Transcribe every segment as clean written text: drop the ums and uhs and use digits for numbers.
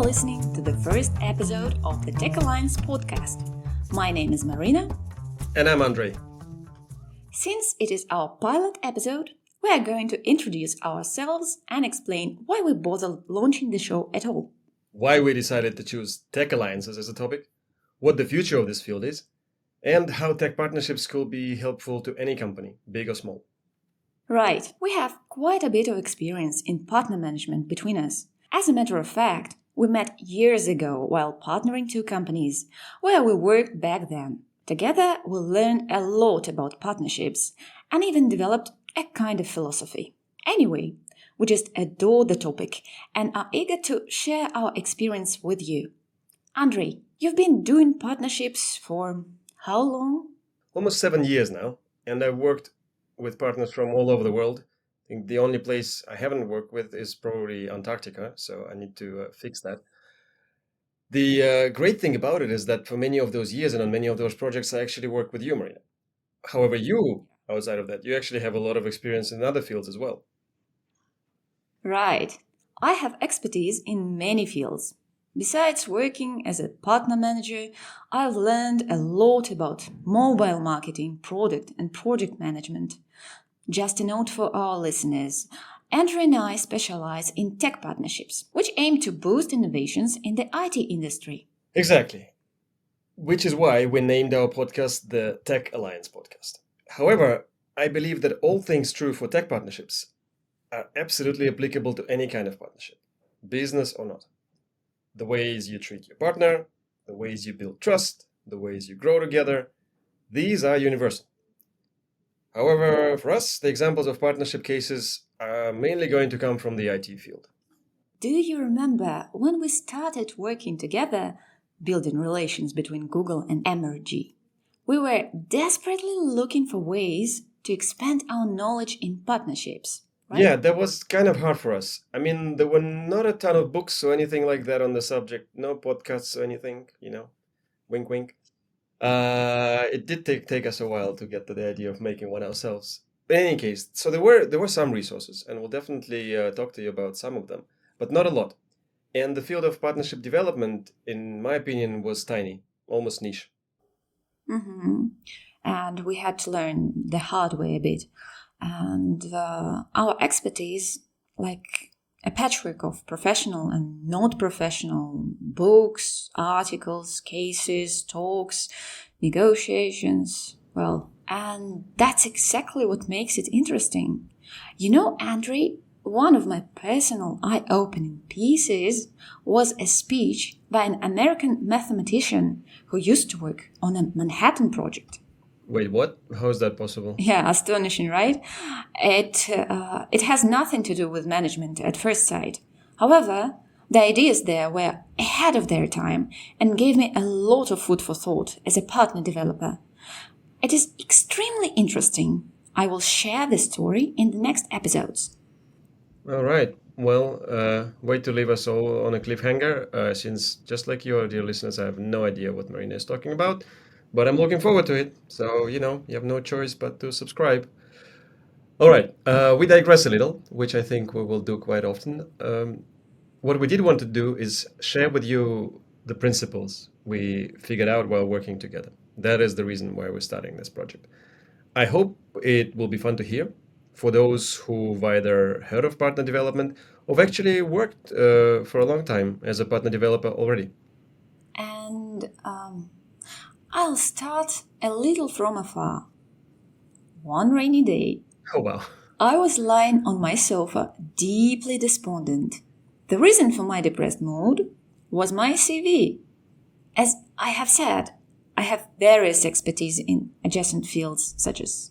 listening to the first episode of the Tech Alliance podcast. My name is Maryna. And I'm Andrey. Since it is our pilot episode, we are going to introduce ourselves and explain why we bothered launching the show at all. Why we decided to choose tech alliances as a topic, what the future of this field is, and how tech partnerships could be helpful to any company, big or small. Right, we have quite a bit of experience in partner management between us. As a matter of fact, we met years ago while partnering two companies where we worked back then. Together, we learned a lot about partnerships and even developed a kind of philosophy. Anyway, we just adore the topic and are eager to share our experience with you. Andrey, you've been doing partnerships for how long? Almost 7 years now, and I've worked with partners from all over the world. I think the only place I haven't worked with is probably Antarctica, so I need to fix that. The great thing about it is that for many of those years and on many of those projects, I actually work with you, Maryna. However, you, outside of that, you actually have a lot of experience in other fields as well. Right. I have expertise in many fields. Besides working as a partner manager, I've learned a lot about mobile marketing, product and project management. Just a note for our listeners, Andrey and I specialize in tech partnerships, which aim to boost innovations in the IT industry. Exactly. Which is why we named our podcast the Tech Alliance Podcast. However, I believe that all things true for tech partnerships are absolutely applicable to any kind of partnership, business or not. The ways you treat your partner, the ways you build trust, the ways you grow together, these are universal. However, for us, the examples of partnership cases are mainly going to come from the IT field. Do you remember when we started working together, building relations between Google and MRG? We were desperately looking for ways to expand our knowledge in partnerships, right? Yeah, that was kind of hard for us. I mean, there were not a ton of books or anything like that on the subject, no podcasts or anything, wink, wink. It did take us a while to get to the idea of making one ourselves. In any case, so there were some resources, and we'll definitely talk to you about some of them, but not a lot. And the field of partnership development, in my opinion, was tiny, almost niche. Mm-hmm. And we had to learn the hard way a bit. And our expertise, like a patchwork of professional and not professional books, articles, cases, talks, negotiations, and that's exactly what makes it interesting. You know, Andrey, one of my personal eye-opening pieces was a speech by an American mathematician who used to work on a Manhattan project. Wait, what? How is that possible? Yeah, astonishing, right? It has nothing to do with management at first sight. However, the ideas there were ahead of their time and gave me a lot of food for thought as a partner developer. It is extremely interesting. I will share the story in the next episodes. All right. Well, wait to leave us all on a cliffhanger, since just like you, dear listeners, I have no idea what Maryna is talking about. But I'm looking forward to it. So, you have no choice but to subscribe. All right. We digress a little, which I think we will do quite often. What we did want to do is share with you the principles we figured out while working together. That is the reason why we're starting this project. I hope it will be fun to hear for those who've either heard of partner development or have actually worked for a long time as a partner developer already. And I'll start a little from afar. One rainy day, Oh, wow. I was lying on my sofa, deeply despondent. The reason for my depressed mood was my CV. As I have said, I have various expertise in adjacent fields such as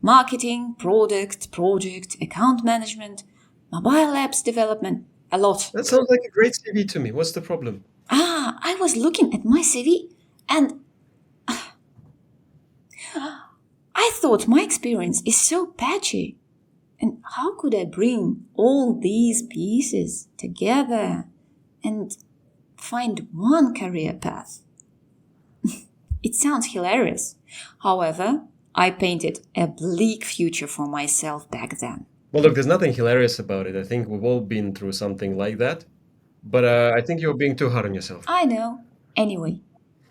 marketing, product, project, account management, mobile apps development, a lot. That sounds like a great CV to me. What's the problem? I was looking at my CV and I thought my experience is so patchy. And how could I bring all these pieces together and find one career path? It sounds hilarious. However, I painted a bleak future for myself back then. Well, look, there's nothing hilarious about it. I think we've all been through something like that. But I think you're being too hard on yourself. I know. Anyway,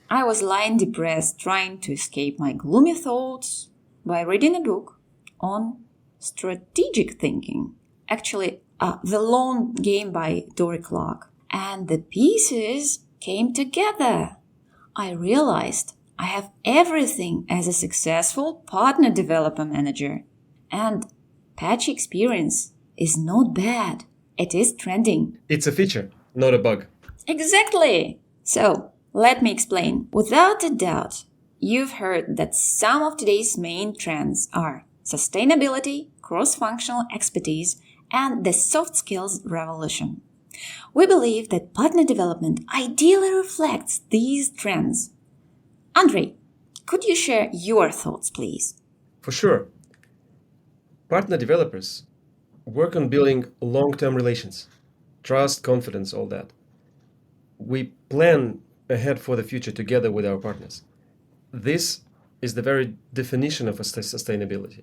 I was lying depressed trying to escape my gloomy thoughts by reading a book on strategic thinking. Actually, The Long Game by Dory Clark. And the pieces came together. I realized I have everything as a successful partner developer manager. And patchy experience is not bad. It is trending. It's a feature, not a bug. Exactly. So, let me explain. Without a doubt, you've heard that some of today's main trends are sustainability, cross-functional expertise, and the soft skills revolution. We believe that partner development ideally reflects these trends. Andrey, could you share your thoughts, please? For sure. Partner developers work on building long-term relations, trust, confidence, all that. We plan ahead for the future together with our partners. This is the very definition of sustainability.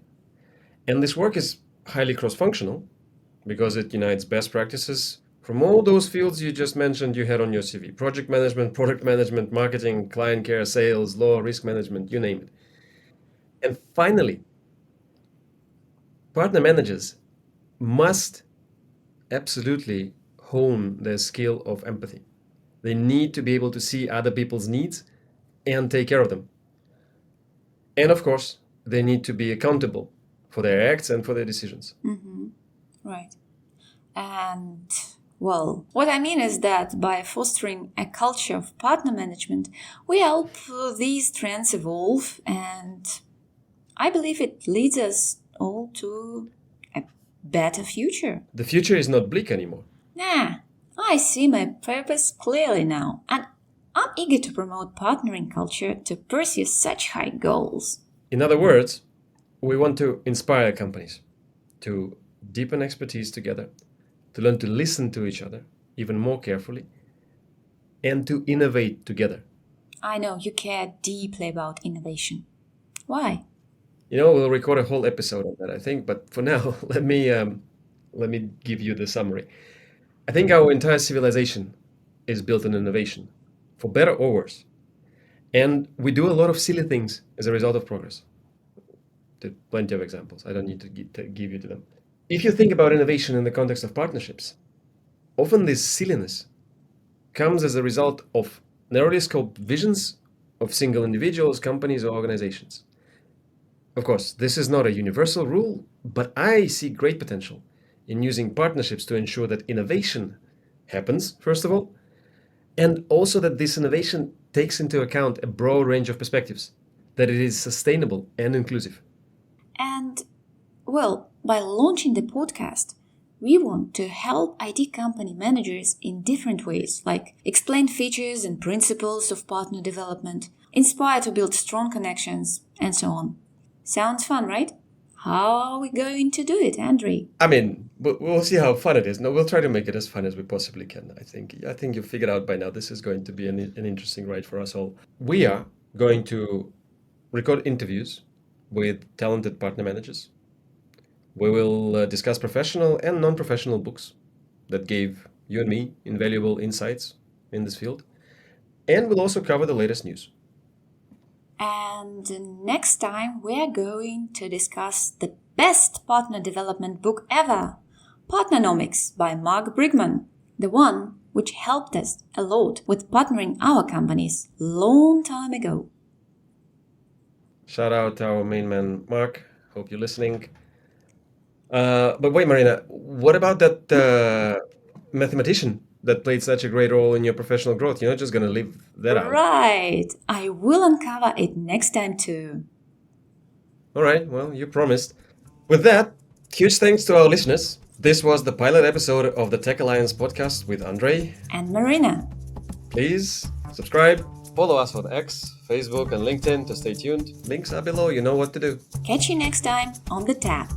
And this work is highly cross-functional because it unites best practices from all those fields you just mentioned you had on your CV. Project management, product management, marketing, client care, sales, law, risk management, you name it. And finally, partner managers must absolutely hone their skill of empathy. They need to be able to see other people's needs and take care of them. And of course, they need to be accountable for their acts and for their decisions. Right. And, well, what I mean is that by fostering a culture of partner management, we help these trends evolve, and I believe it leads us all to a better future. The future is not bleak anymore. Nah, I see my purpose clearly now, and I'm eager to promote partnering culture to pursue such high goals. In other words, we want to inspire companies to deepen expertise together, to learn to listen to each other even more carefully, and to innovate together. I know you care deeply about innovation. Why? We'll record a whole episode on that, I think, but for now, let me give you the summary. I think our entire civilization is built on innovation, for better or worse. And we do a lot of silly things as a result of progress. There are plenty of examples. I don't need to give you to them. If you think about innovation in the context of partnerships, often this silliness comes as a result of narrowly scoped visions of single individuals, companies, or organizations. Of course, this is not a universal rule, but I see great potential in using partnerships to ensure that innovation happens, first of all, and also that this innovation takes into account a broad range of perspectives, that it is sustainable and inclusive. And, well, by launching the podcast, we want to help IT company managers in different ways, like explain features and principles of partner development, inspire to build strong connections, and so on. Sounds fun, right? How are we going to do it, Andrey? I mean, we'll see how fun it is. No, we'll try to make it as fun as we possibly can. I think you've figured out by now this is going to be an interesting ride for us all. We are going to record interviews with talented partner managers. We will discuss professional and non-professional books that gave you and me invaluable insights in this field. And we'll also cover the latest news. And next time we're going to discuss the best partner development book ever, Partnernomics by Mark Brigman, the one which helped us a lot with partnering our companies long time ago. Shout out to our main man, Mark. Hope you're listening. But wait, Maryna, what about that mathematician that played such a great role in your professional growth? You're not just going to leave that out. Right. I will uncover it next time too. All right. Well, you promised. With that, huge thanks to our listeners. This was the pilot episode of the Tech Alliance podcast with Andrey and Maryna. Please subscribe, follow us on X, Facebook, and LinkedIn to stay tuned. Links are below. You know what to do. Catch you next time on the tap.